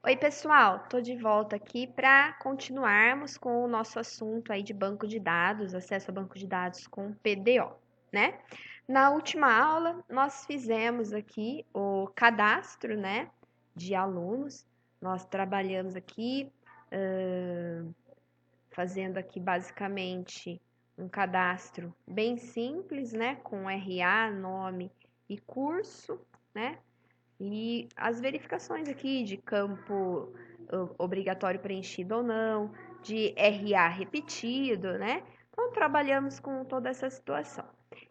Oi, pessoal, tô de volta aqui para continuarmos com o nosso assunto aí de banco de dados, acesso a banco de dados com PDO, né? Na última aula, nós fizemos aqui o cadastro, né, de alunos. Nós trabalhamos aqui, fazendo aqui basicamente um cadastro bem simples, né, com RA, nome e curso, né? E as verificações aqui de campo obrigatório preenchido ou não, de RA repetido, né? Então, trabalhamos com toda essa situação.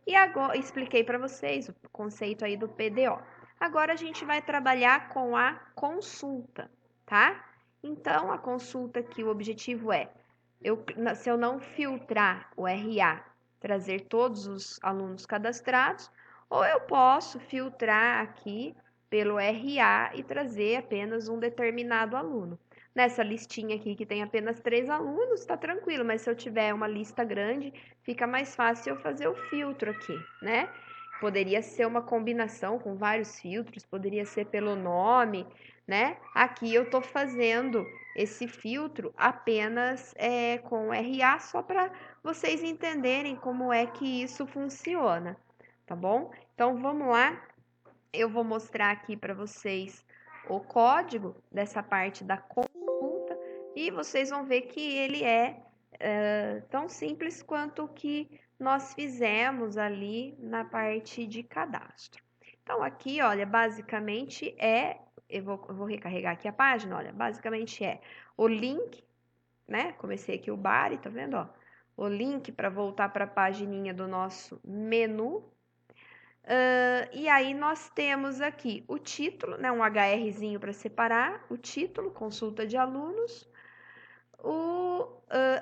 E agora, expliquei para vocês o conceito aí do PDO. Agora, a gente vai trabalhar com a consulta, tá? Então, a consulta aqui, o objetivo é, se eu não filtrar o RA, trazer todos os alunos cadastrados, ou eu posso filtrar aqui pelo RA e trazer apenas um determinado aluno. Nessa listinha aqui que tem apenas 3 alunos, tá tranquilo, mas se eu tiver uma lista grande, fica mais fácil eu fazer o filtro aqui, né? Poderia ser uma combinação com vários filtros, poderia ser pelo nome, né? Aqui eu tô fazendo esse filtro apenas com RA, só para vocês entenderem como é que isso funciona, tá bom? Então vamos lá. Eu vou mostrar aqui para vocês o código dessa parte da consulta e vocês vão ver que ele é tão simples quanto o que nós fizemos ali na parte de cadastro. Então, aqui, olha, basicamente eu vou recarregar aqui a página, olha, basicamente é o link, né? Comecei aqui o body, tá vendo, ó? O link para voltar para a pagininha do nosso menu. E aí nós temos aqui o título, né, um HRzinho para separar, o título, consulta de alunos,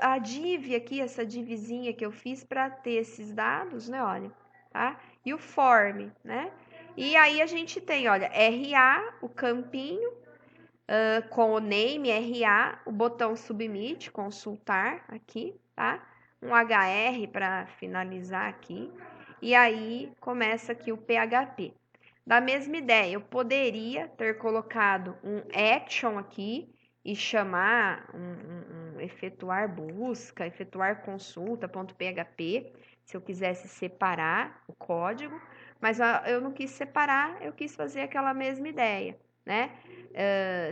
a div aqui, essa divzinha que eu fiz para ter esses dados, né, olha, tá? E o form, né? E aí a gente tem, olha, RA, o campinho, com o name, RA, o botão submit, consultar aqui, tá? Um HR para finalizar aqui. E aí começa aqui o PHP. Da mesma ideia, eu poderia ter colocado um action aqui e chamar efetuar busca, efetuar consulta.php, se eu quisesse separar o código, mas eu não quis separar, eu quis fazer aquela mesma ideia, né?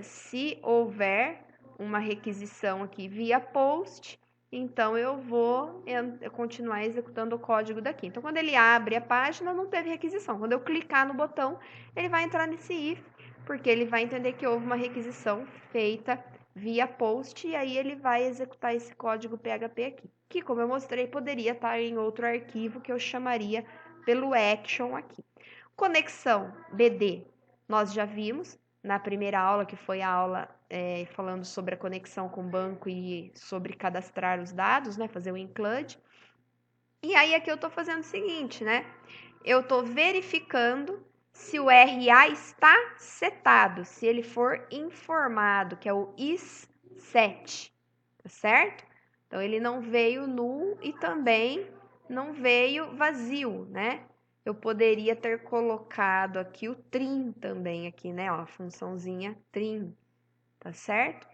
Se houver uma requisição aqui via post, então eu vou continuar executando o código daqui. Então, quando ele abre a página, não teve requisição. Quando eu clicar no botão, ele vai entrar nesse if, porque ele vai entender que houve uma requisição feita via post, e aí ele vai executar esse código PHP aqui, que, como eu mostrei, poderia estar em outro arquivo que eu chamaria pelo action aqui. Conexão BD, nós já vimos na primeira aula, que foi a aula falando sobre a conexão com o banco e sobre cadastrar os dados, né? Fazer o include. E aí aqui eu estou fazendo o seguinte, né? Eu estou verificando se o RA está setado, se ele for informado, que é o is_set, tá certo? Então ele não veio null e também não veio vazio, né? Eu poderia ter colocado aqui o trim também aqui, né? Ó, a funçãozinha trim, tá certo?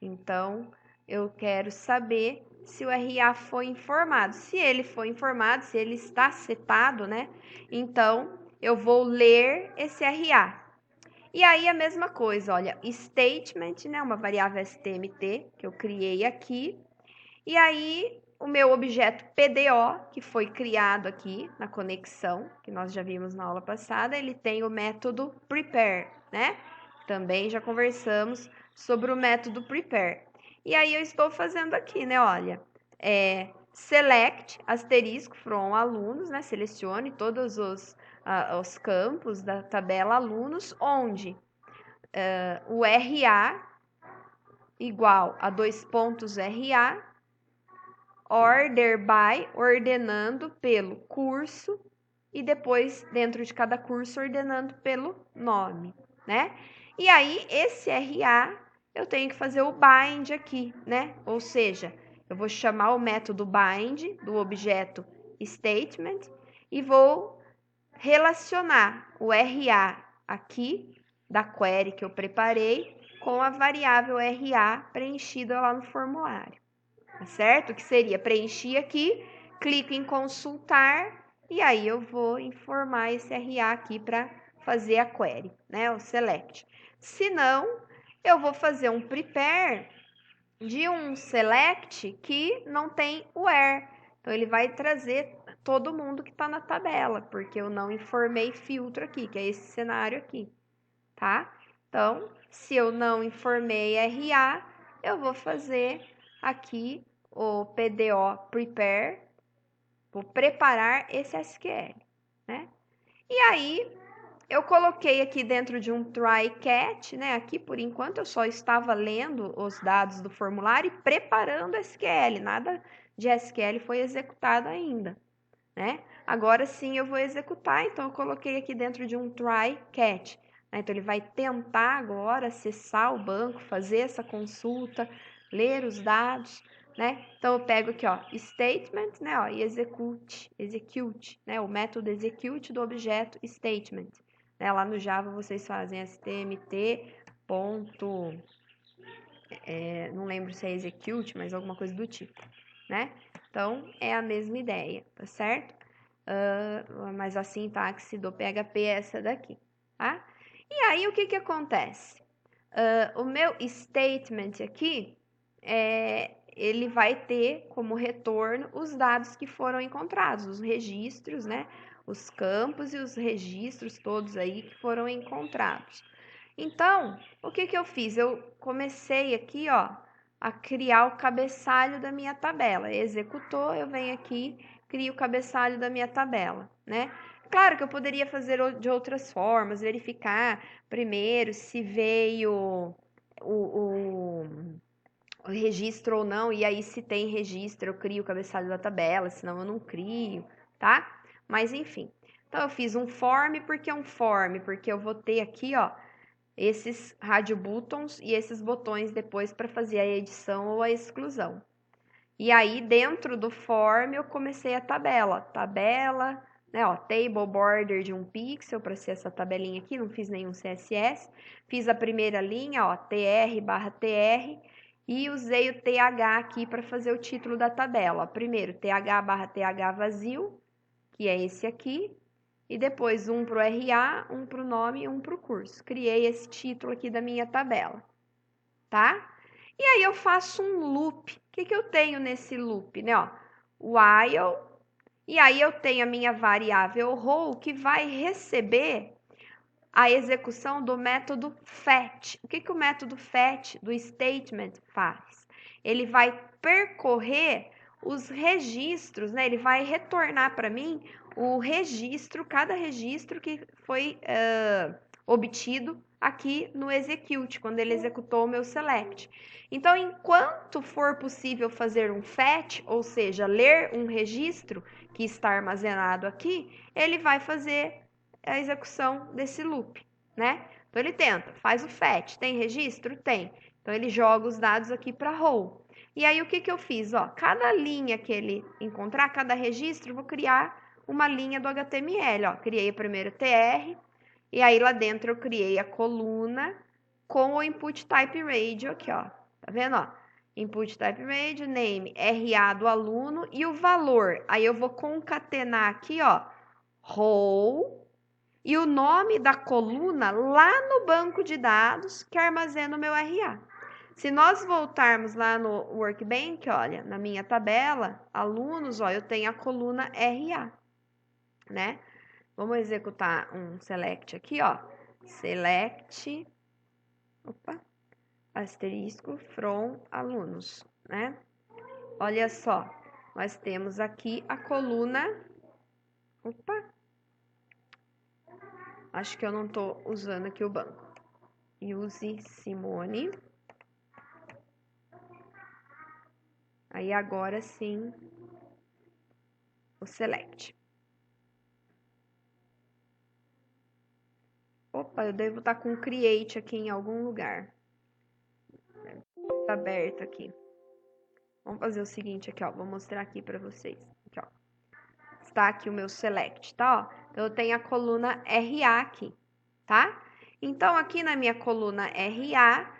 Então, eu quero saber se o RA foi informado. Se ele foi informado, se ele está setado, né? Então, eu vou ler esse RA. E aí, a mesma coisa, olha, statement, né? Uma variável STMT que eu criei aqui. E aí, o meu objeto PDO, que foi criado aqui na conexão, que nós já vimos na aula passada, ele tem o método prepare, né? Também já conversamos sobre o método prepare. E aí eu estou fazendo aqui, né? Olha, select asterisco from alunos, né? Selecione todos os campos da tabela alunos, onde o RA igual a 2 pontos RA, order by, ordenando pelo curso, e depois, dentro de cada curso, ordenando pelo nome, né? E aí, esse RA, eu tenho que fazer o bind aqui, né? Ou seja, eu vou chamar o método bind do objeto statement e vou relacionar o RA aqui, da query que eu preparei, com a variável RA preenchida lá no formulário, tá certo? Que seria preencher aqui, clico em consultar e aí eu vou informar esse RA aqui para fazer a query, né? O select. Se não, eu vou fazer um prepare de um select que não tem o where. Então, ele vai trazer todo mundo que está na tabela, porque eu não informei filtro aqui, que é esse cenário aqui, tá? Então, se eu não informei RA, eu vou fazer aqui o PDO prepare, vou preparar esse SQL, né? E aí, eu coloquei aqui dentro de um try catch, né? Aqui, por enquanto, eu só estava lendo os dados do formulário e preparando o SQL. Nada de SQL foi executado ainda, né? Agora sim eu vou executar, então eu coloquei aqui dentro de um try catch. Né? Então, ele vai tentar agora acessar o banco, fazer essa consulta, ler os dados, né? Então, eu pego aqui, ó, statement, né? Ó, e execute, né? O método execute do objeto statement. Né? Lá no Java vocês fazem stmt. Não lembro se é execute, mas alguma coisa do tipo, né? Então, é a mesma ideia, tá certo? Mas a sintaxe do PHP é essa daqui, tá? E aí, o que que acontece? O meu statement aqui, ele vai ter como retorno os dados que foram encontrados, os registros, né? Os campos e os registros todos aí que foram encontrados. Então, o que que eu fiz? Eu comecei aqui, ó, a criar o cabeçalho da minha tabela. Executou, eu venho aqui, crio o cabeçalho da minha tabela, né? Claro que eu poderia fazer de outras formas, verificar primeiro se veio o registro ou não, e aí se tem registro, eu crio o cabeçalho da tabela, senão eu não crio, tá? Mas enfim. Então, eu fiz um form, porque é um form? Porque eu vou ter aqui, ó, esses radio buttons e esses botões depois para fazer a edição ou a exclusão. E aí, dentro do form, eu comecei a tabela, né, ó, table border de 1 pixel para ser essa tabelinha aqui, não fiz nenhum CSS. Fiz a primeira linha, ó, tr/tr, e usei o th aqui para fazer o título da tabela. Ó, primeiro, th/th vazio, que é esse aqui, e depois um para o RA, um para o nome e um para o curso. Criei esse título aqui da minha tabela, tá? E aí eu faço um loop. O que que eu tenho nesse loop, né? Ó, while, e aí eu tenho a minha variável row que vai receber a execução do método fetch. O que que o método fetch do statement faz? Ele vai percorrer os registros, né? Ele vai retornar para mim o registro, cada registro que foi obtido aqui no execute, quando ele executou o meu select. Então, enquanto for possível fazer um fetch, ou seja, ler um registro que está armazenado aqui, ele vai fazer a execução desse loop, né? Então, ele tenta, faz o fetch. Tem registro? Tem. Então, ele joga os dados aqui para row. E aí, o que que eu fiz? Ó, cada linha que ele encontrar, cada registro, eu vou criar uma linha do HTML. Ó, criei o primeiro TR, e aí lá dentro eu criei a coluna com o input type radio aqui, ó. Tá vendo, ó? Input type radio, name, RA do aluno e o valor. Aí eu vou concatenar aqui, ó, row e o nome da coluna lá no banco de dados que armazena o meu RA. Se nós voltarmos lá no Workbench, olha, na minha tabela, alunos, ó, eu tenho a coluna RA, né? Vamos executar um select aqui, ó. Select, asterisco, from alunos, né? Olha só, nós temos aqui a coluna, acho que eu não tô usando aqui o banco. Use Simone. Aí agora sim, o select. Eu devo estar com create aqui em algum lugar. Tá aberto aqui. Vamos fazer o seguinte aqui, ó. Vou mostrar aqui para vocês. Aqui, ó. Está aqui o meu select, tá? Ó. Então, eu tenho a coluna RA aqui, tá? Então, aqui na minha coluna RA,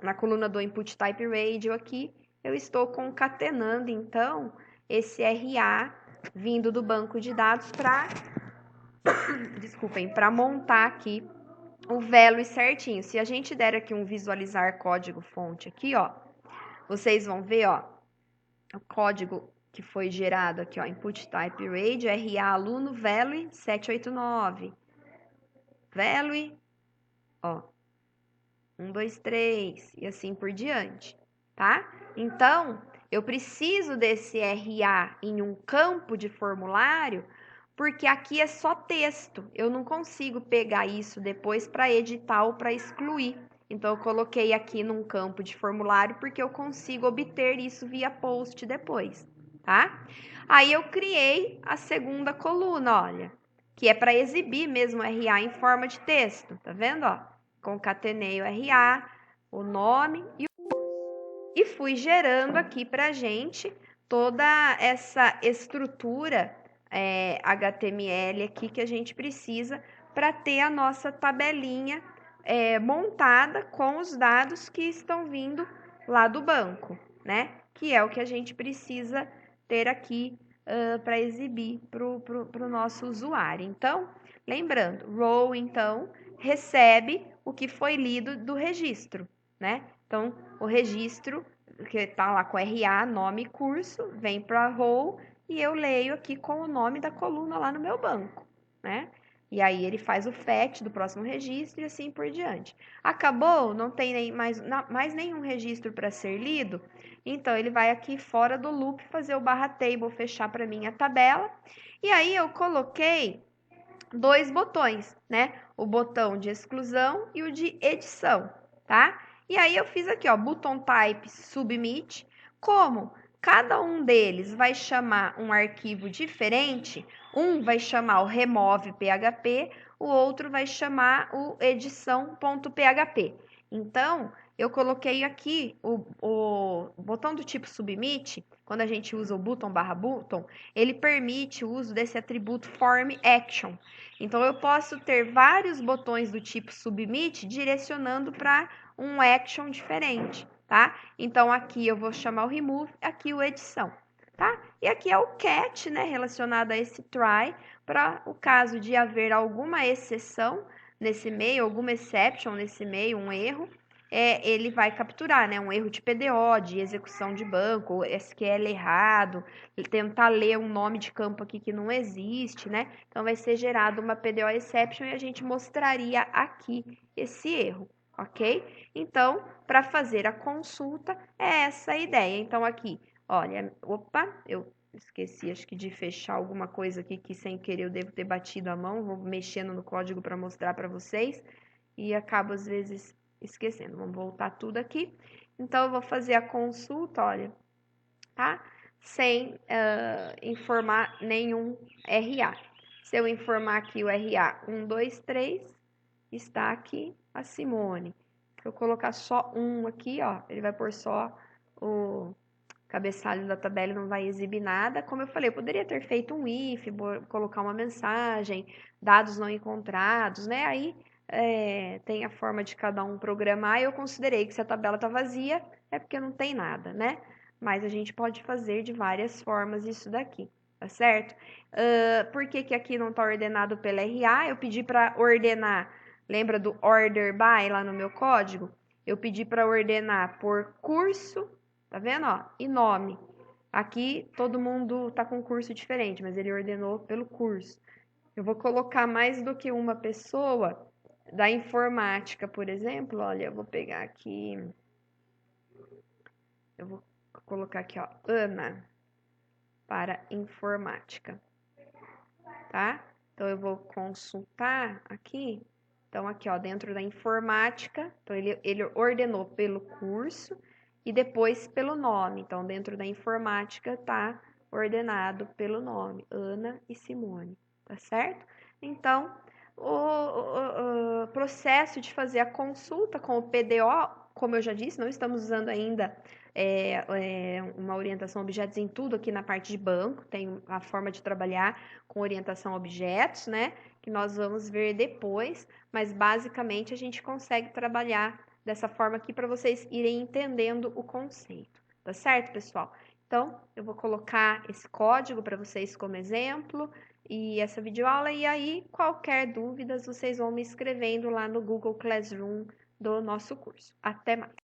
na coluna do Input Type Radio aqui, eu estou concatenando, então, esse RA vindo do banco de dados para, desculpem, para montar aqui o value certinho. Se a gente der aqui um visualizar código fonte aqui, ó, vocês vão ver, ó, o código que foi gerado aqui, ó, Input Type Radio, RA aluno value 789. Value, ó, 1, 2, 3 e assim por diante, tá? Então, eu preciso desse RA em um campo de formulário, porque aqui é só texto. Eu não consigo pegar isso depois para editar ou para excluir. Então, eu coloquei aqui num campo de formulário porque eu consigo obter isso via post depois, tá? Aí, eu criei a segunda coluna, olha, que é para exibir mesmo o RA em forma de texto, tá vendo, ó? Concatenei o RA, o nome e fui gerando aqui pra gente toda essa estrutura HTML aqui que a gente precisa para ter a nossa tabelinha montada com os dados que estão vindo lá do banco, né? Que é o que a gente precisa ter aqui para exibir para o nosso usuário. Então, lembrando, row, então, recebe o que foi lido do registro, né? Então, o registro que está lá com RA, nome e curso, vem para row e eu leio aqui com o nome da coluna lá no meu banco, né? E aí ele faz o fetch do próximo registro e assim por diante. Acabou? Não tem mais nenhum registro para ser lido? Então, ele vai aqui fora do loop fazer o barra table, fechar para mim a tabela. E aí eu coloquei 2 botões, né? O botão de exclusão e o de edição, tá? E aí eu fiz aqui, ó, button type submit. Como cada um deles vai chamar um arquivo diferente, um vai chamar o remove.php, o outro vai chamar o edição.php. Então, eu coloquei aqui o botão do tipo submit, quando a gente usa o button barra button, ele permite o uso desse atributo form action. Então, eu posso ter vários botões do tipo submit direcionando para um action diferente, tá? Então, aqui eu vou chamar o remove, aqui o edição, tá? E aqui é o cat, né, relacionado a esse try, para o caso de haver alguma exceção nesse meio, alguma exception nesse meio, um erro, ele vai capturar, né, um erro de PDO, de execução de banco, SQL errado, tentar ler um nome de campo aqui que não existe, né? Então, vai ser gerado uma PDO exception e a gente mostraria aqui esse erro, ok? Então, para fazer a consulta, é essa a ideia. Então, aqui, olha, opa, eu esqueci, acho que de fechar alguma coisa aqui que sem querer eu devo ter batido a mão, vou mexendo no código para mostrar para vocês e acabo às vezes esquecendo. Vamos voltar tudo aqui. Então, eu vou fazer a consulta, olha, tá? Sem informar nenhum RA. Se eu informar aqui o RA 1, 2, 3, está aqui a Simone. Se eu colocar só um aqui, ó, ele vai pôr só o cabeçalho da tabela e não vai exibir nada. Como eu falei, eu poderia ter feito um if, colocar uma mensagem, dados não encontrados, né? Aí tem a forma de cada um programar. Eu considerei que se a tabela está vazia, é porque não tem nada, né? Mas a gente pode fazer de várias formas isso daqui, tá certo? Por que aqui não está ordenado pela RA? Eu pedi para ordenar, lembra do order by lá no meu código? Eu pedi para ordenar por curso, tá vendo, ó? E nome. Aqui todo mundo tá com curso diferente, mas ele ordenou pelo curso. Eu vou colocar mais do que uma pessoa da informática, por exemplo. Olha, eu vou pegar aqui. Eu vou colocar aqui, ó, Ana para informática, tá? Então eu vou consultar aqui. Então aqui, ó, dentro da informática, então ele ordenou pelo curso e depois pelo nome. Então, dentro da informática tá ordenado pelo nome, Ana e Simone, tá certo? Então, o processo de fazer a consulta com o PDO, como eu já disse, não estamos usando ainda uma orientação a objetos em tudo aqui na parte de banco, tem a forma de trabalhar com orientação a objetos, né? Que nós vamos ver depois, mas basicamente a gente consegue trabalhar dessa forma aqui para vocês irem entendendo o conceito, tá certo, pessoal? Então, eu vou colocar esse código para vocês como exemplo e essa videoaula, e aí qualquer dúvidas vocês vão me escrevendo lá no Google Classroom do nosso curso. Até mais!